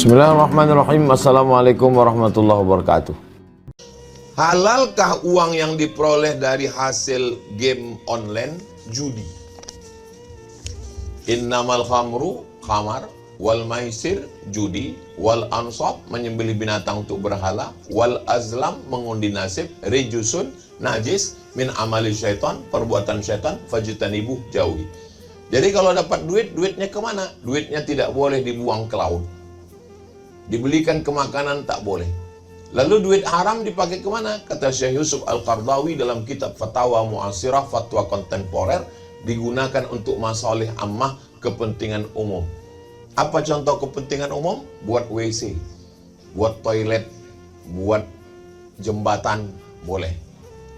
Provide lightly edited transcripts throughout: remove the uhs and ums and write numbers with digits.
Bismillahirrahmanirrahim. Assalamualaikum warahmatullahi wabarakatuh. Halalkah uang yang diperoleh dari hasil game online judi? Innamal khamru khamar wal maisir judi wal ansab menyembelih binatang untuk berhala wal azlam mengundi nasib rijusun najis min amali syaitan perbuatan syaitan fajtanibuh jauhi. Jadi kalau dapat duit, duitnya kemana? Duitnya tidak boleh dibuang ke laut. Dibelikan ke makanan tak boleh. Lalu duit haram dipakai kemana? Kata Syekh Yusuf Al-Qardawi dalam kitab Fatawa Mu'asirah, Fatwa Kontemporer, digunakan untuk masalih ammah, kepentingan umum. Apa contoh kepentingan umum? Buat WC, buat toilet, buat jembatan, boleh.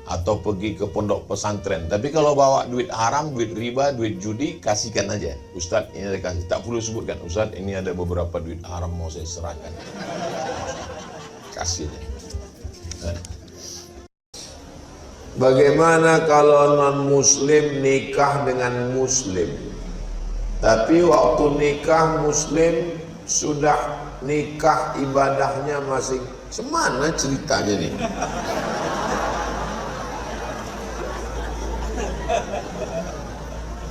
Atau pergi ke pondok pesantren. Tapi kalau bawa duit haram, duit riba, duit judi, kasihkan aja. Ustadz ini ada kasih, tak perlu sebutkan. Ustadz ini ada beberapa duit haram mau saya serahkan. Kasih aja. Bagaimana kalau non muslim nikah dengan muslim? Tapi waktu nikah muslim sudah nikah ibadahnya masing. Semana ceritanya nih?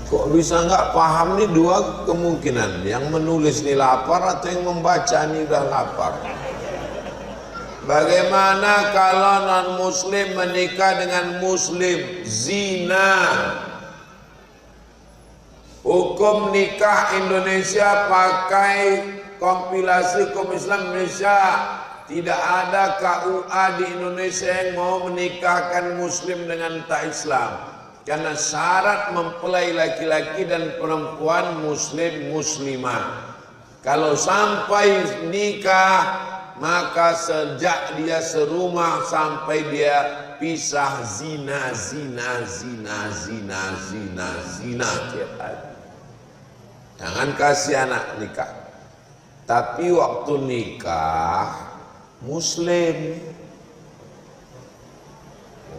Kok bisa nggak paham nih? Dua kemungkinan, yang menulis nih lapar atau yang membaca nih udah lapar. Bagaimana kalau non muslim menikah dengan muslim? Zina. Hukum nikah Indonesia pakai kompilasi hukum Islam Indonesia. Tidak ada KUA di Indonesia yang mau menikahkan muslim dengan tak Islam. Karena syarat mempelai laki-laki dan perempuan muslim muslimah. Kalau sampai nikah, maka sejak dia serumah sampai dia pisah zina tiap hari. Jangan kasih anak nikah. Tapi waktu nikah muslim.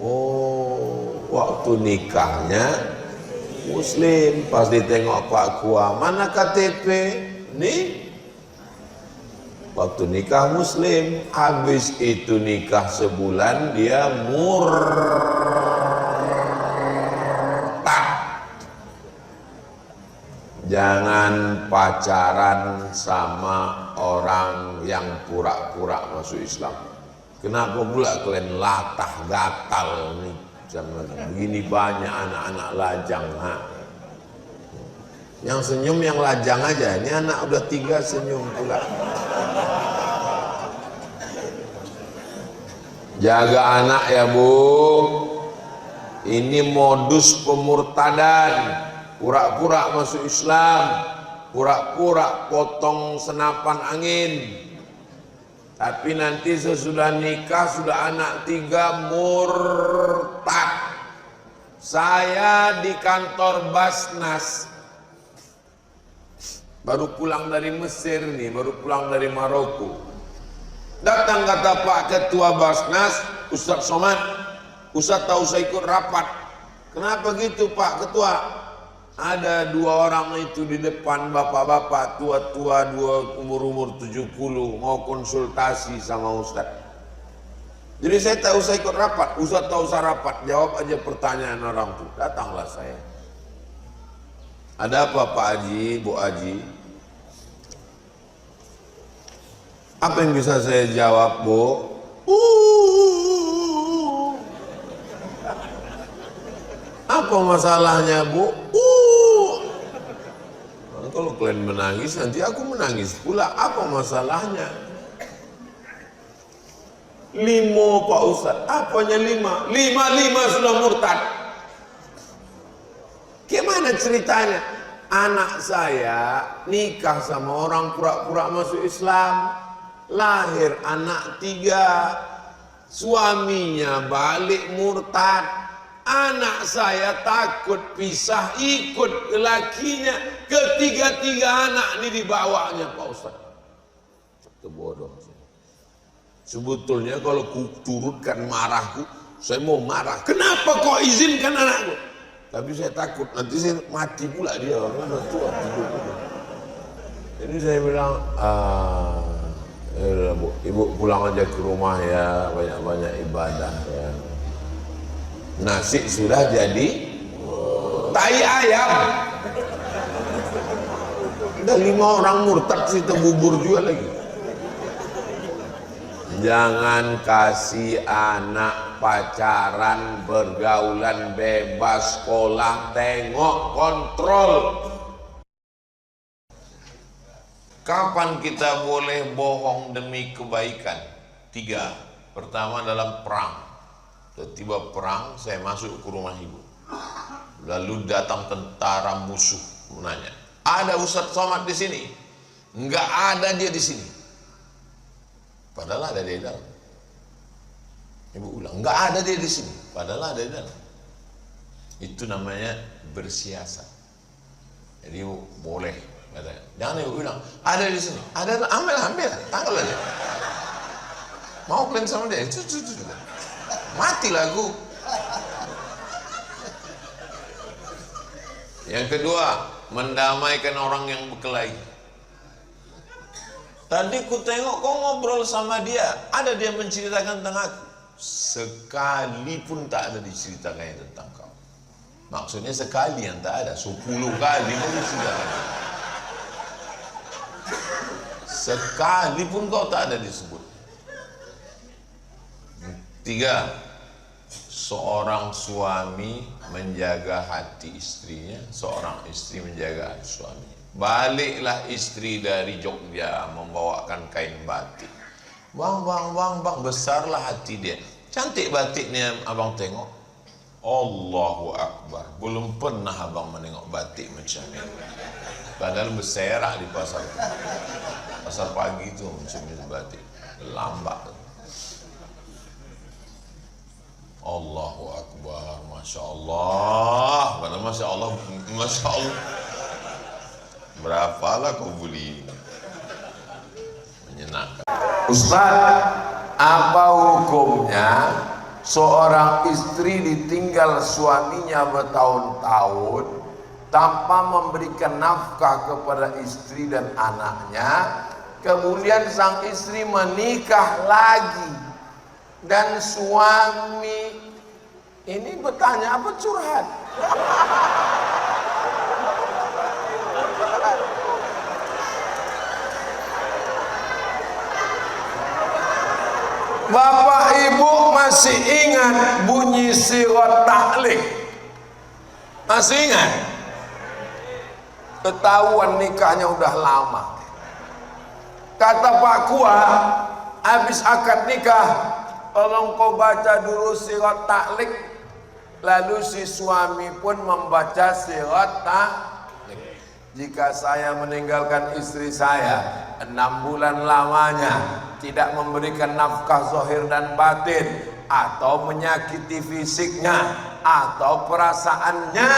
Oh, waktu nikahnya muslim. Pas ditengok Pak Kua, mana KTP? Nih, waktu nikah muslim. Habis itu nikah sebulan dia murtad. Jangan pacaran sama orang yang pura-pura masuk Islam. Kenapa pula kalian latah gatal nih? Begini banyak anak-anak lajang. Yang senyum yang lajang aja. Ini anak udah 3 senyum pula. Jaga anak ya Bu. Ini modus pemurtadan. Pura-pura masuk Islam. Pura-pura potong senapan angin. Tapi nanti sesudah nikah, sudah anak 3 murtad. Saya di kantor Basnas. Baru pulang dari Mesir nih, baru pulang dari Maroko. Datang kata Pak Ketua Basnas, Ustadz Somad, Ustadz tahu saya ikut rapat. Kenapa gitu Pak Ketua? Ada 2 orang itu di depan, bapak-bapak tua-tua, 2 umur-umur 70 mau konsultasi sama Ustadz. Jadi saya tahu saya ikut rapat. Ustadz tahu saya rapat, jawab aja pertanyaan orang itu. Datanglah saya. Ada apa Pak Haji, Bu Haji? Apa yang bisa saya jawab Bu? Apa masalahnya Bu? Kalau kalian menangis nanti aku menangis pula. Apa masalahnya? 5 Pak Ustadz. Apanya 5? 5 sudah murtad. Gimana ceritanya? Anak saya nikah sama orang pura-pura masuk Islam. Lahir anak 3. Suaminya balik murtad. Anak saya takut pisah, ikut lakinya. Ketiga-tiga anak ini dibawanya Pak Ustaz. Itu bodoh. Sebetulnya kalau ku turutkan marahku, saya mau marah. Kenapa kau izinkan anakku? Tapi saya takut nanti saya mati pula dia. Orang udah tua. Jadi saya bilang, pulang aja ke rumah ya, banyak-banyak ibadah ya. Nasi sudah jadi tai ayam. Ada 5 orang murtad situ bubur juga lagi. Jangan kasih anak pacaran, bergaulan bebas, sekolah, tengok, kontrol. Kapan kita boleh bohong demi kebaikan? 3. Pertama dalam perang. Tiba perang, saya masuk ke rumah ibu. Lalu datang tentara musuh menanya, ada Ustadz Somad di sini? Enggak ada dia di sini. Padahal ada dia di dalam. Ibu ulang, enggak ada dia di sini. Padahal ada di dalam. Itu namanya bersiasat. Jadi ibu boleh. Jangan ibu bilang, ada di sini. Ada, ambil, tanggal aja. Mau plan sama dia, mati lagu. Yang kedua, mendamaikan orang yang berkelahi. Tadi ku tengok kau ngobrol sama dia, ada dia menceritakan tentang aku. Sekalipun tak ada diceritakannya tentang kau. Maksudnya sekali yang tak ada, 10 kali kau diceritakan. Sekalipun kau tak ada disebut. 3. Seorang suami menjaga hati istrinya, seorang istri menjaga hati suami. Baliklah istri dari Jogja membawakan kain batik. Bang, besarlah hati dia. Cantik batiknya abang tengok. Allahu Akbar. Belum pernah abang menengok batik macam ini. Padahal berserak di pasar. Pasar pagi itu macam ini batik. Lambat. Allahu Akbar, Masya Allah. Mana Masya Allah, Masya Allah. Berapalah kau beli? Menyenangkan. Ustaz, apa hukumnya seorang istri ditinggal suaminya bertahun-tahun tanpa memberikan nafkah kepada istri dan anaknya, kemudian sang istri menikah lagi dan suami ini bertanya apa curhat? Bapak Ibu masih ingat bunyi sirat taklik? Masih ingat? Ketahuan nikahnya udah lama. Kata Pak Kua, habis akad nikah, tolong kau baca dulu sirat taklik. Lalu si suami pun membaca sirat taklik. Jika saya meninggalkan istri saya 6 bulan lamanya, tidak memberikan nafkah zahir dan batin, atau menyakiti fisiknya atau perasaannya,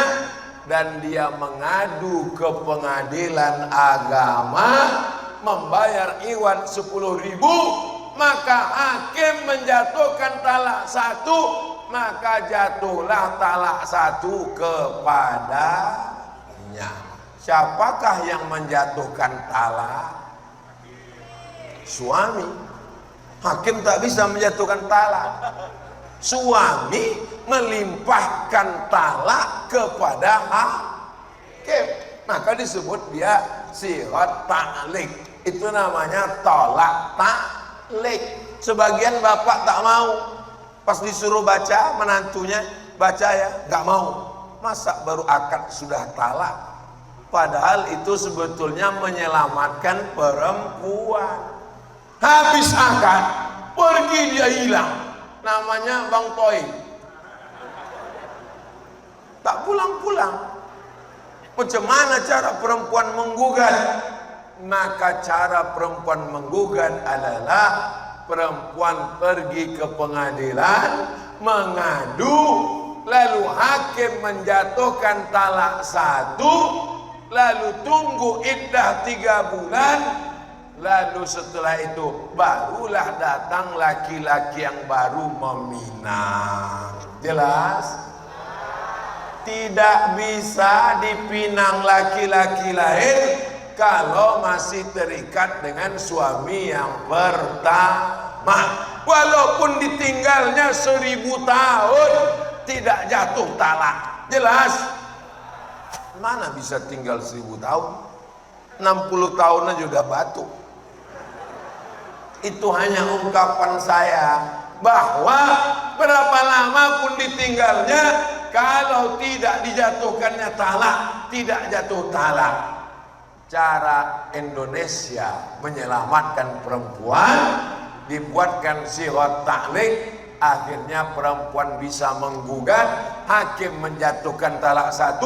dan dia mengadu ke pengadilan agama membayar iuran 10.000, maka hakim menjatuhkan talak 1, maka jatuhlah talak 1 kepadanya. Siapakah yang menjatuhkan talak? Suami. Hakim tak bisa menjatuhkan talak. Suami melimpahkan talak kepada hakim, maka disebut dia sirat taklik. Itu namanya tolak taklik. Sebagian bapak tak mau, pas disuruh baca menantunya, baca ya, gak mau. Masa baru akad sudah talak? Padahal itu sebetulnya menyelamatkan perempuan. Habis akad, pergi dia hilang. Namanya Bang Toy. Tak pulang-pulang. Macam mana cara perempuan menggugat? Maka cara perempuan menggugat adalah perempuan pergi ke pengadilan, mengadu, lalu hakim menjatuhkan talak 1, lalu tunggu iddah 3 bulan. Lalu setelah itu barulah datang laki-laki yang baru meminang. Jelas? Tidak bisa dipinang laki-laki lain kalau masih terikat dengan suami yang pertama. walaupun ditinggalnya 1000 tahun tidak jatuh talak. Jelas? Mana bisa tinggal 1000 tahun? 60 tahun aja udah batuk. Itu hanya ungkapan saya bahwa berapa lama pun ditinggalnya, kalau tidak dijatuhkannya talak, tidak jatuh talak. Cara Indonesia menyelamatkan perempuan, dibuatkan syirat ta'liq, akhirnya perempuan bisa menggugat, hakim menjatuhkan talak 1,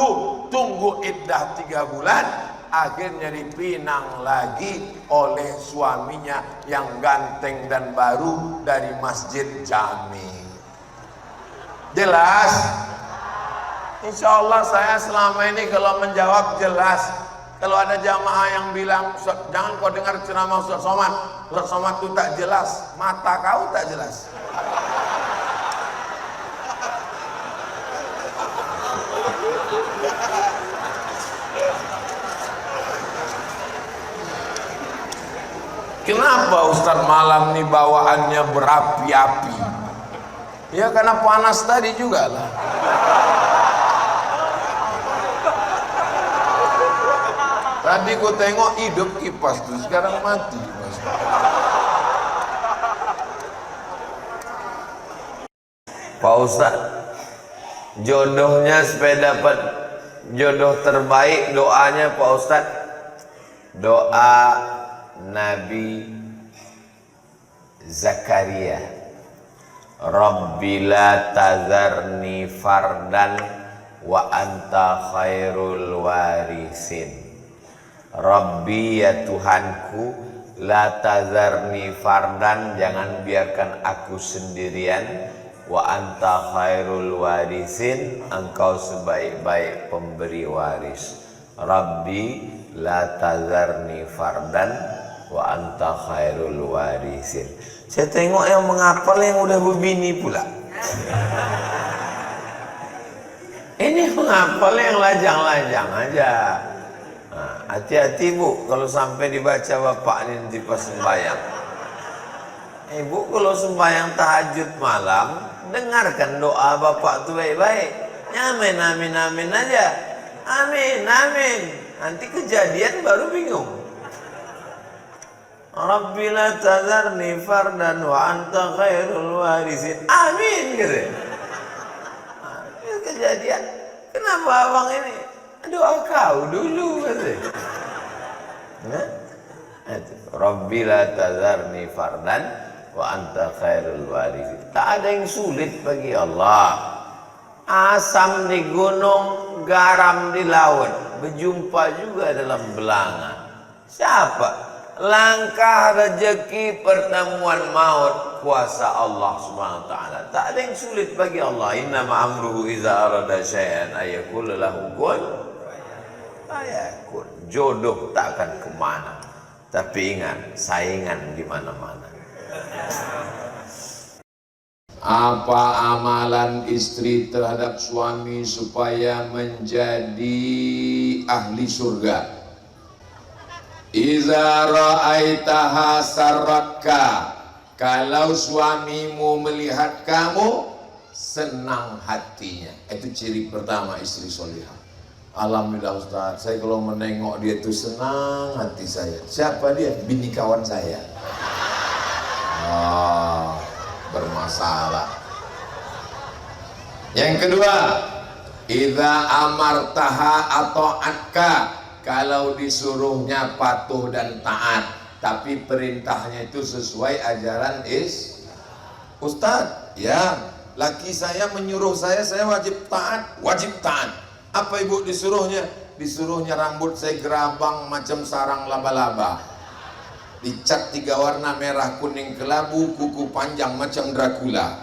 tunggu iddah 3 bulan, akhirnya dipinang lagi oleh suaminya yang ganteng dan baru dari Masjid Jami. Jelas? Insya Allah saya selama ini kalau menjawab jelas. Kalau ada jamaah yang bilang, jangan kau dengar ceramah Ustaz Somad, Ustaz Somad itu tak jelas, mata kau tak jelas. Kenapa Ustaz malam ini bawaannya berapi-api? Ya karena panas tadi juga lah. Tadi ku tengok hidup kipas tuh, sekarang mati. Pak Ustadz, jodohnya supaya dapat jodoh terbaik, doanya Pak Ustadz, doa Nabi Zakaria, Rabbi la tazarni fardan wa anta khairul warisin. Rabbi, ya Tuhanku, la tazarni fardan, jangan biarkan aku sendirian, wa anta khairul warisin, engkau sebaik-baik pemberi waris. Rabbi la tazarni fardan wa anta khairul warisin. Saya tengok yang menghafal yang udah berbini pula. Ini menghafal yang lajang-lajang aja. Hati-hati Bu, kalau sampai dibaca bapak ini nanti pas sembahyang. Ibu kalau sembahyang tahajud malam, dengarkan doa bapak itu baik-baik. Amin, amin, amin aja. Amin, amin. Nanti kejadian baru bingung. Rabbi la tazarni fardan wa anta khairul warisin. Amin gitu. Kejadian. Kenapa abang ini? Doa kau dulu katanya. Rabbi la tazarni fardan wa anta khairul warisin. Tak ada yang sulit bagi Allah. Asam di gunung, garam di laut, berjumpa juga dalam belanga. Siapa? Langkah rezeki, pertemuan maut, kuasa Allah Subhanahu wa taala. Tak ada yang sulit bagi Allah. Innama amruhu idza arada syai'an ayaqul lahu kun fayakun. Jodoh tak akan kemana, tapi ingat, saingan di mana-mana. Apa amalan istri terhadap suami supaya menjadi ahli surga? Iza ra'aitaha sarratka, kalau suamimu melihat kamu senang hatinya. Itu ciri pertama istri solihah. Alhamdulillah Ustaz, saya kalau menengok dia itu senang hati saya. Siapa dia? Bini kawan saya. Bermasalah. Yang kedua, idza amartaha ata'atka, kalau disuruhnya patuh dan taat, tapi perintahnya itu sesuai ajaran Ustaz, ya, laki saya menyuruh saya wajib taat, wajib taat. Apa ibu disuruhnya? Disuruhnya rambut saya gerabang macam sarang laba-laba, dicat 3 warna merah, kuning, kelabu, kuku panjang macam Dracula.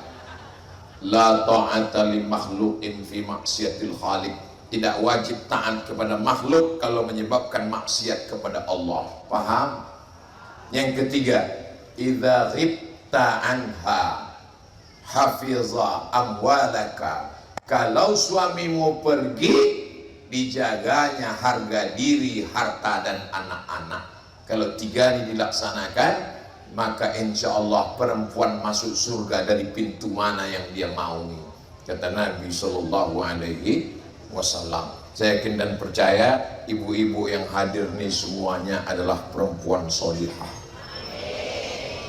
La ta'ata li makhluqin fi maksiatil khaliq, tidak wajib taat kepada makhluk kalau menyebabkan maksiat kepada Allah. Paham? Yang ketiga, idza ghibta anha hafiza amwalaka, kalau suamimu pergi, dijaganya harga diri, harta dan anak-anak. Kalau 3 ini dilaksanakan, maka insya Allah perempuan masuk surga dari pintu mana yang dia mau. Kata Nabi Sallallahu Alaihi Wasallam. Saya yakin dan percaya ibu-ibu yang hadir nih semuanya adalah perempuan solihah,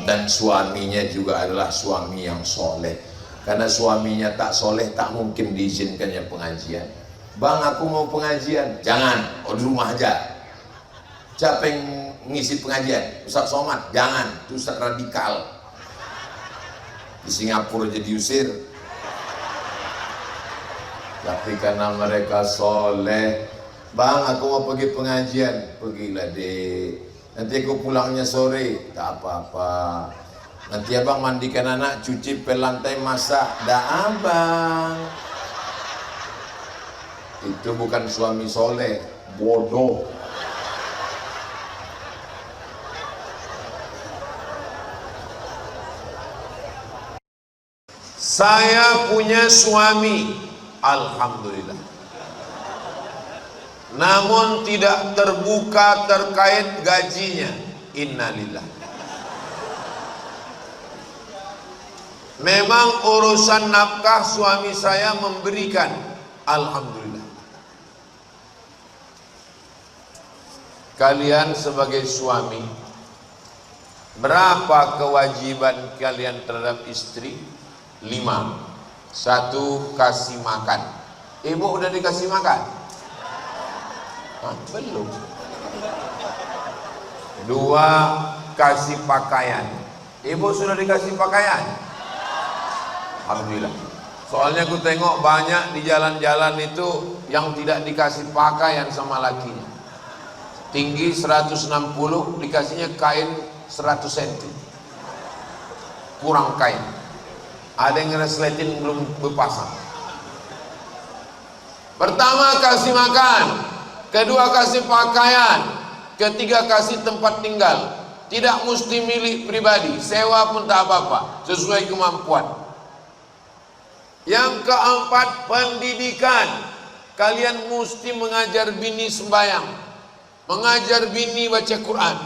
dan suaminya juga adalah suami yang soleh. Karena suaminya tak soleh tak mungkin diizinkannya pengajian. Bang, aku mau pengajian. Jangan, di rumah aja. Siapa yang ngisi pengajian? Ustaz Somad? Jangan, itu Ustaz radikal. Di Singapura jadi diusir. Tapi karena mereka soleh, bang, aku mau pergi pengajian. Pergilah dek, nanti aku pulangnya sore. Tak apa-apa, nanti abang mandikan anak, cuci pel lantai, masak. Dah abang. Itu bukan suami soleh, bodoh. Saya punya suami, alhamdulillah, namun tidak terbuka terkait gajinya. Innalillah. Memang urusan nafkah suami saya memberikan, alhamdulillah. Kalian sebagai suami, berapa kewajiban kalian terhadap istri? 5. 1, kasih makan. Ibu udah dikasih makan? Belum. 2, kasih pakaian. Ibu sudah dikasih pakaian? Alhamdulillah. Soalnya aku tengok banyak di jalan-jalan itu yang tidak dikasih pakaian sama lakinya. Tinggi 160, dikasihnya kain 100 cm. Kurang kain. Ada yang ngeresletin belum berpasang. Pertama, kasih makan. Kedua, kasih pakaian. Ketiga, kasih tempat tinggal. Tidak mesti milik pribadi, sewa pun tak apa-apa, sesuai kemampuan. Yang keempat, pendidikan. Kalian mesti mengajar bini sembahyang, mengajar bini baca Quran.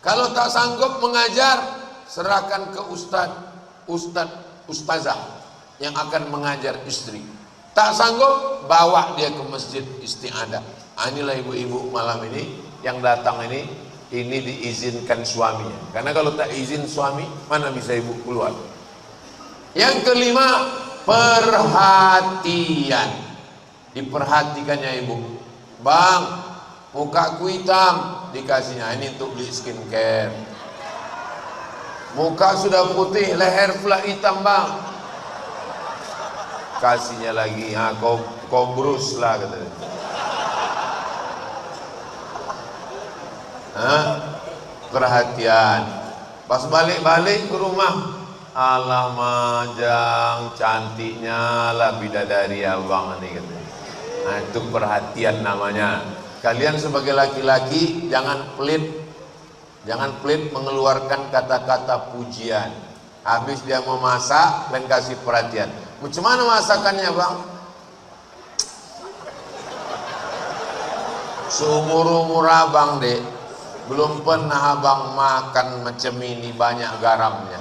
Kalau tak sanggup mengajar, serahkan ke ustazah yang akan mengajar istri. Tak sanggup, bawa dia ke masjid isti'adah. Inilah ibu-ibu malam ini yang datang ini diizinkan suaminya. Karena kalau tak izin suami, mana bisa ibu keluar. Yang kelima, perhatian. Diperhatikannya ibu. Bang, mukaku hitam, dikasihnya ini untuk beli skincare. Muka sudah putih, leher pula hitam bang, kasihnya lagi. Kau brus lah katanya. Perhatian. Pas balik ke rumah, alah majang, cantiknya lah bidadari abang ini katanya. Itu perhatian namanya. Kalian sebagai laki-laki jangan pelit mengeluarkan kata-kata pujian. Habis dia mau masak dan kasih perhatian. Macam mana masakannya bang? Seumur-umur abang dek, belum pernah abang makan macam ini banyak garamnya.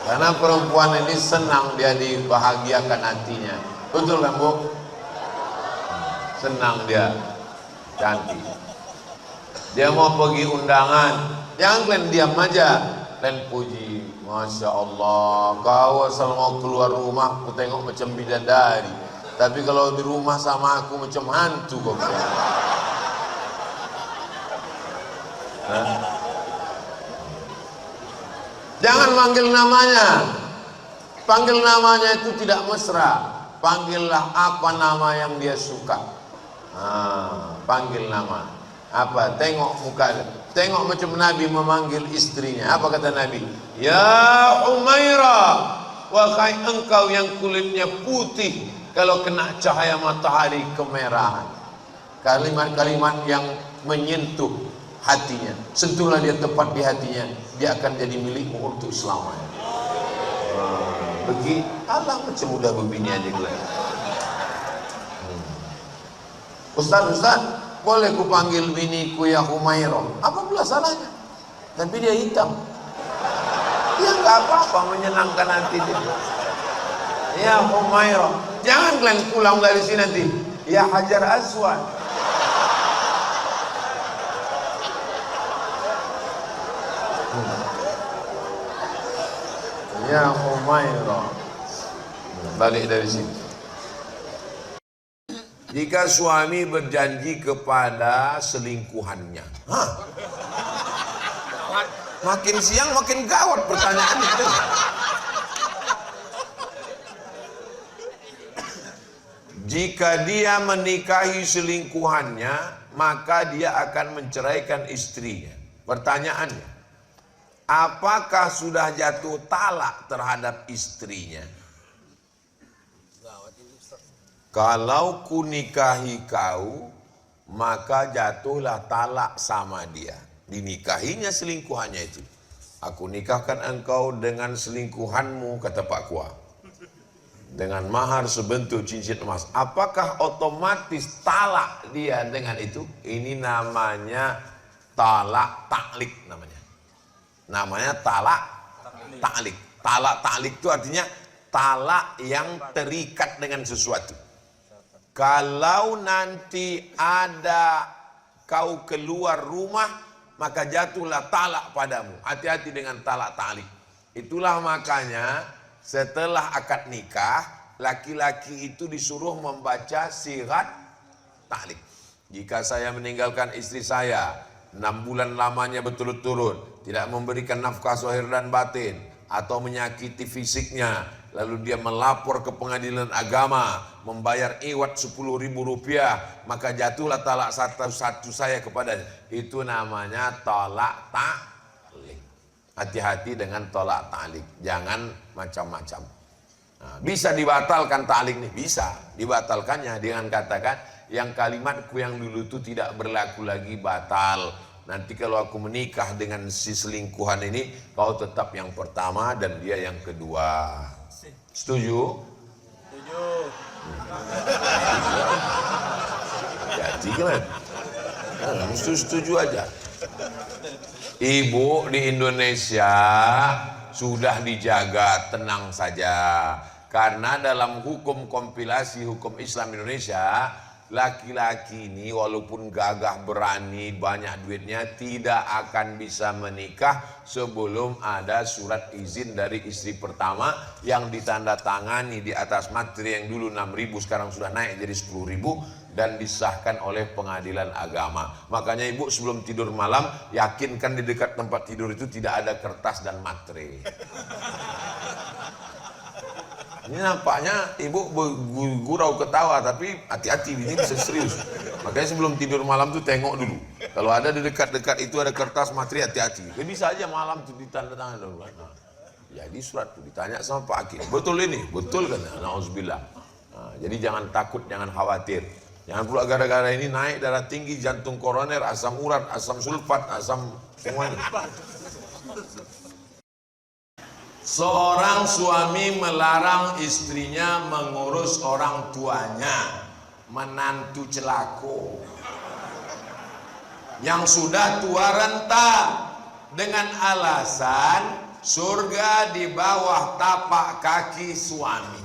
Karena perempuan ini senang dia dibahagiakan hatinya. Betul kan bu? Senang dia, cantik. Dia mau pergi undangan, jangan kalian diam aja, kalian puji. Masya Allah, kau asal mau keluar rumah, aku tengok macam bidadari. Tapi kalau di rumah sama aku macam hantu kau. Jangan panggil namanya. Panggil namanya itu tidak mesra. Panggillah apa nama yang dia suka. Panggil nama apa, tengok muka, tengok macam Nabi memanggil istrinya. Apa kata Nabi? Ya Umairah, wahai engkau yang kulitnya putih, kalau kena cahaya matahari kemerahan. Kalimat-kalimat yang menyentuh hatinya. Sentuhlah dia tepat di hatinya, dia akan jadi milikmu untuk selamanya. Begitu Allah macam mudah begini aja. Ustaz, boleh ku panggil biniku ya Humairah, apa pula salahnya? Tapi dia hitam. Ya nggak apa-apa, menyenangkan hati dia. Ya Humairah, jangan kalian pulang dari sini nanti. Ya Hajar Aswad. Ya Humairah. Balik dari sini. Jika suami berjanji kepada selingkuhannya, makin siang makin gawat pertanyaan itu. Jika dia menikahi selingkuhannya, maka dia akan menceraikan istrinya. Pertanyaannya, apakah sudah jatuh talak terhadap istrinya? Kalau ku nikahi kau, maka jatuhlah talak sama dia. Dinikahinya selingkuhannya itu. Aku nikahkan engkau dengan selingkuhanmu, kata Pak Kua, dengan mahar sebentuk cincin emas. Apakah otomatis talak dia dengan itu? Ini namanya talak taklik namanya. Namanya talak taklik. Talak taklik itu artinya talak yang terikat dengan sesuatu. Kalau nanti ada kau keluar rumah, maka jatuhlah talak padamu. Hati-hati dengan talak taklik. Itulah makanya setelah akad nikah, laki-laki itu disuruh membaca sirat taklik. Jika saya meninggalkan istri saya 6 bulan lamanya berturut-turut, tidak memberikan nafkah zahir dan batin, atau menyakiti fisiknya, lalu dia melapor ke pengadilan agama, membayar iwat 10.000 rupiah, maka jatuhlah talak satu saya kepadanya. Itu namanya talak taklik. Hati-hati dengan talak taklik, jangan macam-macam. Nah, bisa dibatalkan taklik nih, bisa dibatalkannya dengan katakan yang kalimatku yang dulu itu tidak berlaku lagi, batal. Nanti kalau aku menikah dengan si selingkuhan ini, kau tetap yang pertama dan dia yang kedua. Setuju? Setuju. Jadi kan? Setuju aja. Ibu di Indonesia sudah dijaga, tenang saja. Karena dalam hukum kompilasi hukum Islam Indonesia, laki-laki ini walaupun gagah berani banyak duitnya tidak akan bisa menikah sebelum ada surat izin dari istri pertama yang ditandatangani di atas materi yang dulu 6.000 sekarang sudah naik jadi 10.000 dan disahkan oleh pengadilan agama. Makanya ibu sebelum tidur malam yakinkan di dekat tempat tidur itu tidak ada kertas dan materi. Ini nampaknya ibu bergurau ketawa, tapi hati-hati ini bisa serius. Makanya sebelum tidur malam tuh tengok dulu. Kalau ada di dekat-dekat itu ada kertas materi, hati-hati. Bisa aja malam tuh ditandatangan dulu. Nah, jadi surat tuh ditanya sama Pak Hakim, betul ini? Betul kan? Nauzubillah. Nah, jadi jangan takut, jangan khawatir. Jangan pula gara-gara ini naik darah tinggi, jantung koroner, asam urat, asam sulfat, asam semuanya. Seorang suami melarang istrinya mengurus orang tuanya, menantu celako yang sudah tua renta, dengan alasan surga di bawah tapak kaki suami.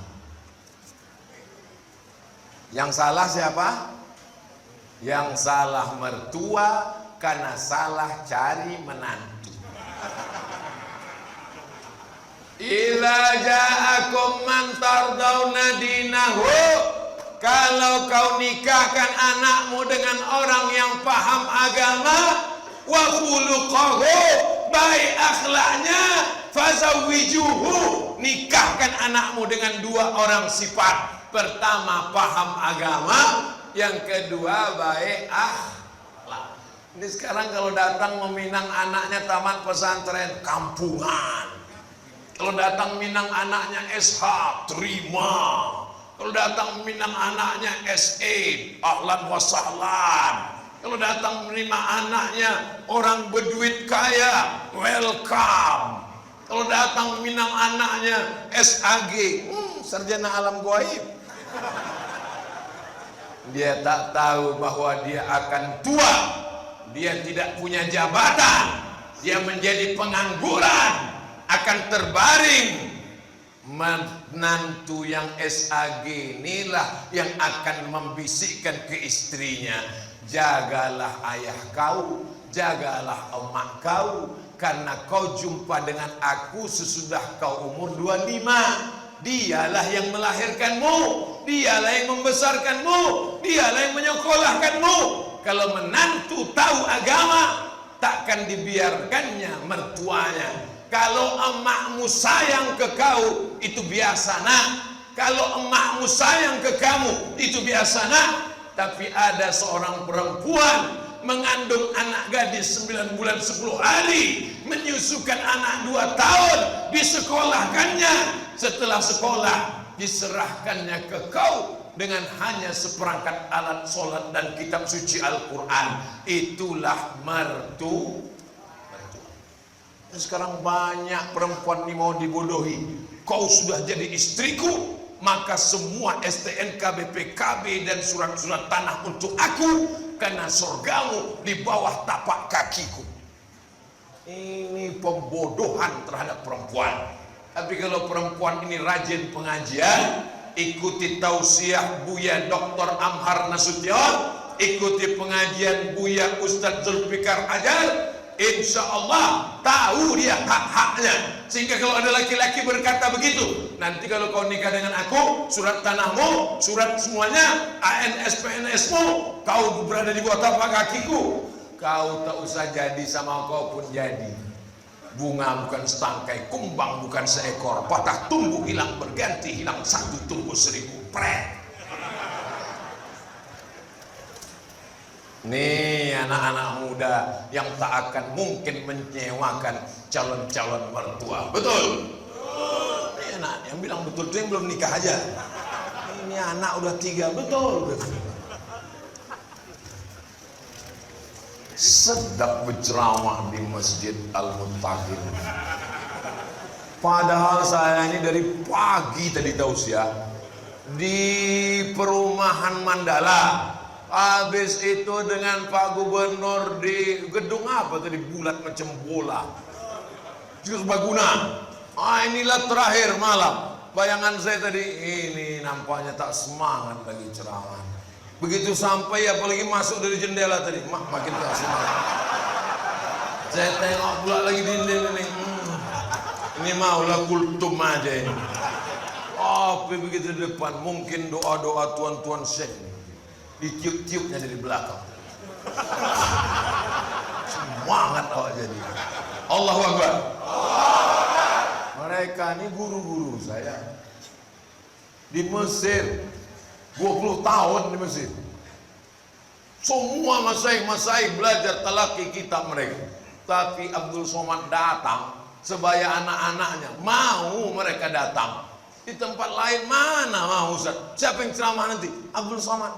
Yang salah siapa? Yang salah mertua karena salah cari menantu. Idza ja'akum man tardawna dinahu, kalau kau nikahkan anakmu dengan orang yang paham agama, wa khuluquhu, baik akhlaknya, fazawwijuhu, nikahkan anakmu dengan 2 orang sifat. Pertama paham agama, yang kedua baik akhlak. Ini sekarang kalau datang meminang anaknya tamat pesantren, kampungan. Kalau datang minang anaknya SH, terima. Kalau datang minang anaknya SE, ahlan wa sahlan. Kalau datang menerima anaknya orang berduit kaya, welcome. Kalau datang minang anaknya SAG, sarjana alam gaib. Dia tak tahu bahwa dia akan tua, dia tidak punya jabatan, dia menjadi pengangguran, akan terbaring. Menantu yang SAG inilah yang akan membisikkan ke istrinya, jagalah ayah kau, jagalah emak kau, karena kau jumpa dengan aku sesudah kau umur 25. Dialah yang melahirkanmu, dialah yang membesarkanmu, dialah yang menyekolahkanmu. Kalau menantu tahu agama, takkan dibiarkannya mertuanya. Kalau emakmu sayang ke kau, itu biasa nak. Kalau emakmu sayang ke kamu, itu biasa nak. Tapi ada seorang perempuan mengandung anak gadis 9 bulan 10 hari, menyusukan anak 2 tahun, disekolahkannya. Setelah sekolah, diserahkannya ke kau dengan hanya seperangkat alat sholat dan kitab suci Al-Quran. Itulah mertua. Sekarang banyak perempuan ini mau dibodohi. Kau sudah jadi istriku, maka semua STNK, BPKB dan surat-surat tanah untuk aku, karena surgamu di bawah tapak kakiku. Ini pembodohan terhadap perempuan. Tapi kalau perempuan ini rajin pengajian, ikuti tausiah Buya Dr. Amhar Nasution, ikuti pengajian Buya Ustadz Zulfikar Ajar, insya Allah tahu dia hak-haknya. Sehingga kalau ada laki-laki berkata begitu, nanti kalau kau nikah dengan aku, surat tanahmu, surat semuanya, ANS PNS-mu, kau berada di bawah tapak kakiku, kau tak usah jadi sama kau pun jadi. Bunga bukan setangkai, kumbang bukan seekor, patah tumbuh hilang berganti, hilang satu tumbuh 1000. Pret. Nih anak-anak muda yang tak akan mungkin menyewakan calon-calon mertua. Betul? Ini anak yang bilang betul itu yang belum nikah aja. Ini anak udah 3, betul. Sedap berceramah di Masjid Al-Muntaqin. Padahal saya ini dari pagi tadi tausiah di perumahan Mandala. Habis itu dengan Pak Gubernur di gedung apa tadi, bulat macam bola, Serbaguna. Inilah terakhir malam. Bayangan saya tadi, ini nampaknya tak semangat lagi ceramah. Begitu sampai, apalagi masuk dari jendela tadi, makin tak semangat. Saya tengok pula lagi dinding ini. Ini maulah kultum aja ini. Tapi begitu di depan, mungkin doa-doa tuan-tuan Syekh ditiup-tiupnya dari belakang. Semangat awak jadi. Allahu Akbar. Mereka ini guru-guru saya di Mesir, 20 tahun di Mesir. Semua masaih-masaih belajar talaki kitab mereka. Tapi Abdul Somad datang sebaya anak-anaknya, mau mereka datang. Di tempat lain mana mau Ustaz? Siapa yang ceramah nanti? Abdul Somad.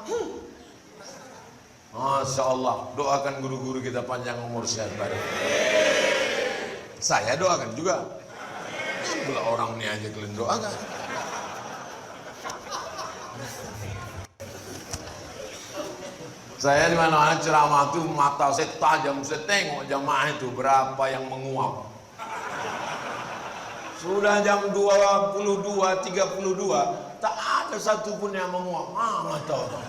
Masya Allah, doakan guru-guru kita panjang umur sehat badan. Saya doakan juga. Pula orang ini aja kalian doakan. Saya di mana-mana ceramah itu mata saya tajam, saya tengok jamaah itu berapa yang menguap. Sudah jam 22, 32, tak ada satupun yang menguap. Mata orang.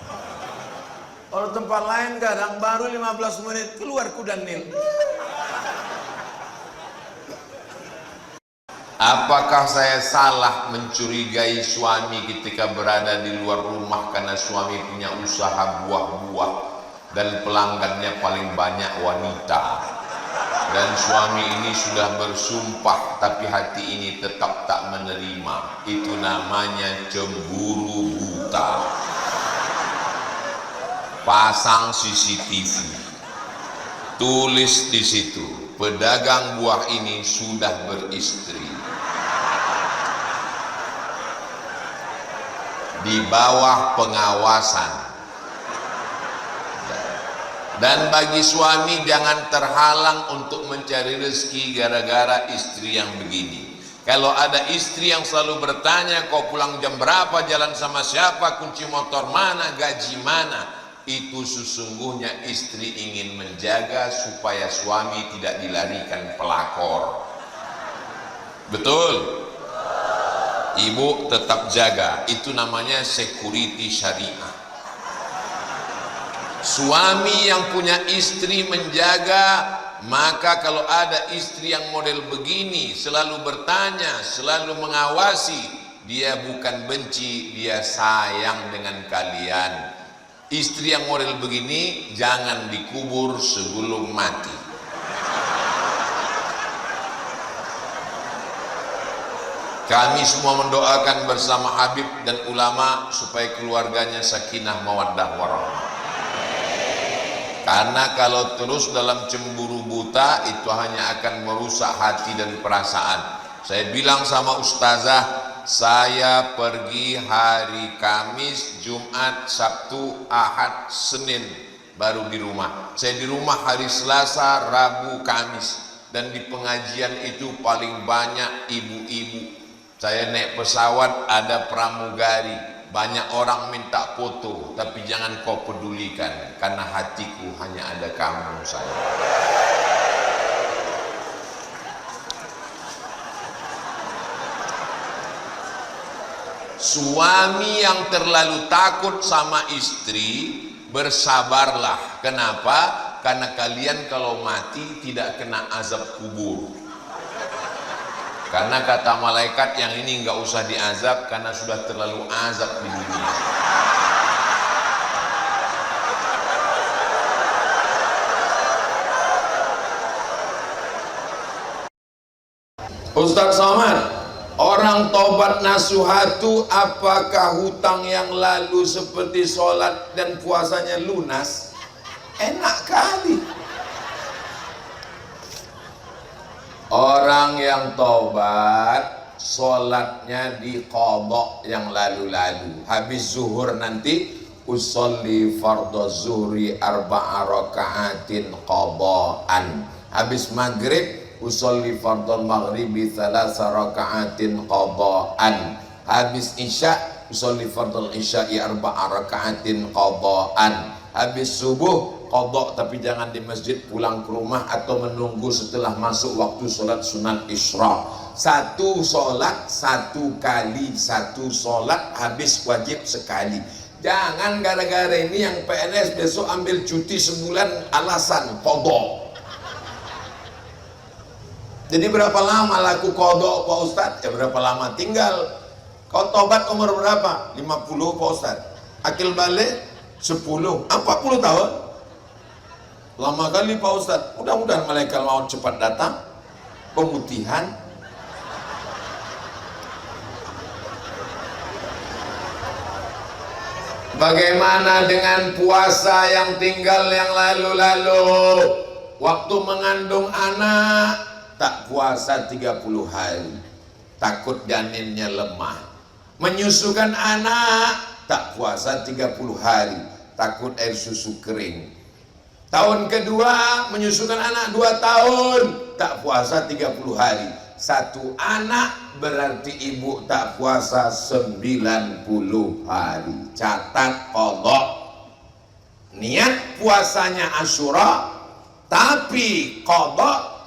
Kalau tempat lain kadang baru 15 menit keluar kuda Nil. Apakah saya salah mencurigai suami ketika berada di luar rumah karena suami punya usaha buah-buah dan pelanggannya paling banyak wanita, dan suami ini sudah bersumpah tapi hati ini tetap tak menerima? Itu namanya cemburu buta. Pasang CCTV, tulis di situ, pedagang buah ini sudah beristri. Di bawah pengawasan. Dan bagi suami jangan terhalang untuk mencari rezeki gara-gara istri yang begini. Kalau ada istri yang selalu bertanya, kau pulang jam berapa, jalan sama siapa, kunci motor mana, gaji mana, itu sesungguhnya istri ingin menjaga supaya suami tidak dilarikan pelakor. Betul? Ibu tetap jaga, itu namanya security syariah. Suami yang punya istri menjaga, maka kalau ada istri yang model begini, selalu bertanya, selalu mengawasi, dia bukan benci, dia sayang dengan kalian. Istri yang model begini jangan dikubur sebelum mati. Kami semua mendoakan bersama Habib dan ulama supaya keluarganya sakinah mawaddah warahmah. Karena kalau terus dalam cemburu buta, itu hanya akan merusak hati dan perasaan. Saya bilang sama ustazah, saya pergi hari Kamis, Jumat, Sabtu, Ahad, Senin baru di rumah. Saya di rumah hari Selasa, Rabu, Kamis. Dan di pengajian itu paling banyak ibu-ibu. Saya naik pesawat, ada pramugari. Banyak orang minta foto, tapi jangan kau pedulikan, karena hatiku hanya ada kamu, saya. Suami yang terlalu takut sama istri, bersabarlah. Kenapa? Karena kalian kalau mati tidak kena azab kubur. Karena kata malaikat, yang ini nggak usah diazab karena sudah terlalu azab di dunia. Ustaz Somad, orang tobat nasuhatu, apakah hutang yang lalu seperti sholat dan puasanya lunas? Enak kali. Orang yang tobat, sholatnya diqadha yang lalu-lalu. Habis zuhur nanti, usolli fardhu zuhri arba'a raka'atin qadha'an. Habis maghrib, usolli fardhu maghribi thalatha raka'atin qadha'an. Habis isya, usolli fardhu isya'i arba'a raka'atin qadha'an. Habis subuh, qadha, tapi jangan di masjid, pulang ke rumah atau menunggu setelah masuk waktu sholat sunat isra. Satu sholat satu kali, satu sholat habis wajib sekali. Jangan gara-gara ini yang PNS besok ambil cuti sebulan alasan qadha. Jadi berapa lama laku qadha Pak Ustadz? Ya berapa lama tinggal. Kau tobat umur berapa? 50 Pak Ustadz. Akil balik 10, 40 tahun. Lama kali Pak Ustadz. Mudah-mudahan malaikat maut cepat datang. Pemutihan. Bagaimana dengan puasa yang tinggal yang lalu-lalu? Waktu mengandung anak tak puasa 30 hari, takut janinnya lemah. Menyusukan anak tak puasa 30 hari, takut air susu kering. Tahun kedua menyusukan anak 2 tahun, tak puasa 30 hari. Satu anak berarti ibu tak puasa 90 hari. Catat qadha. Niat puasanya Asyura, tapi qadha.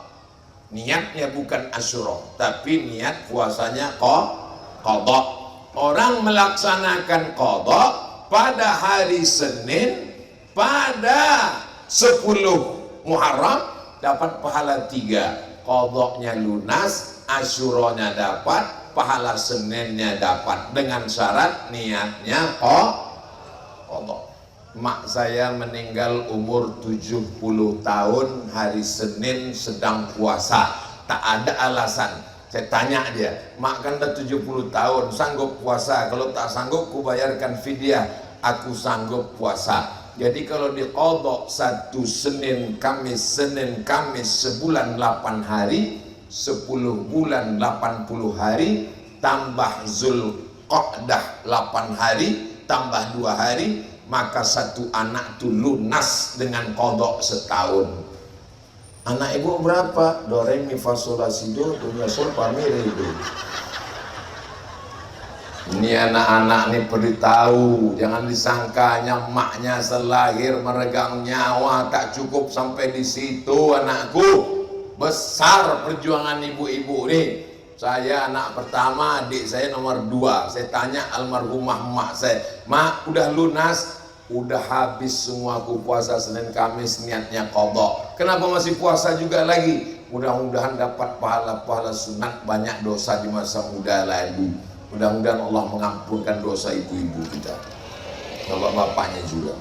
Niatnya bukan Asyura, tapi niat puasanya qadha. Orang melaksanakan qadha pada hari Senin, pada 10 Muharram dapat pahala 3. Qadhanya lunas, Asyuranya dapat, pahala Seninnya dapat, dengan syarat niatnya qadha. Mak saya meninggal umur 70 tahun hari Senin sedang puasa, tak ada alasan. Saya tanya dia, mak kan udah 70 tahun, sanggup puasa? Kalau tak sanggup, ku bayarkan fidyah. Aku sanggup puasa. Jadi kalau diqadha satu Senin Kamis sebulan 8 hari, 10 bulan 80 hari, tambah Zulqa'dah 8 hari, tambah 2 hari, maka satu anak itu lunas dengan qadha setahun. Anak ibu berapa? Do, re, mi, fa, sol, la, si, do, mi, sol, fa, mi, re, do. Ini anak-anak nih perlu tahu, jangan disangkanya maknya selahir meregang nyawa tak cukup sampai di situ anakku. Besar perjuangan ibu-ibu nih. Saya anak pertama, adik saya nomor 2. Saya tanya almarhumah emak saya, "Mak, udah lunas?" "Udah habis semua, aku puasa Senin Kamis niatnya qadha." "Kenapa masih puasa juga lagi?" "Mudah-mudahan dapat pahala-pahala sunat, banyak dosa di masa muda lalu. Mudah-mudahan Allah mengampunkan dosa ibu-ibu kita, bapak-bapaknya juga."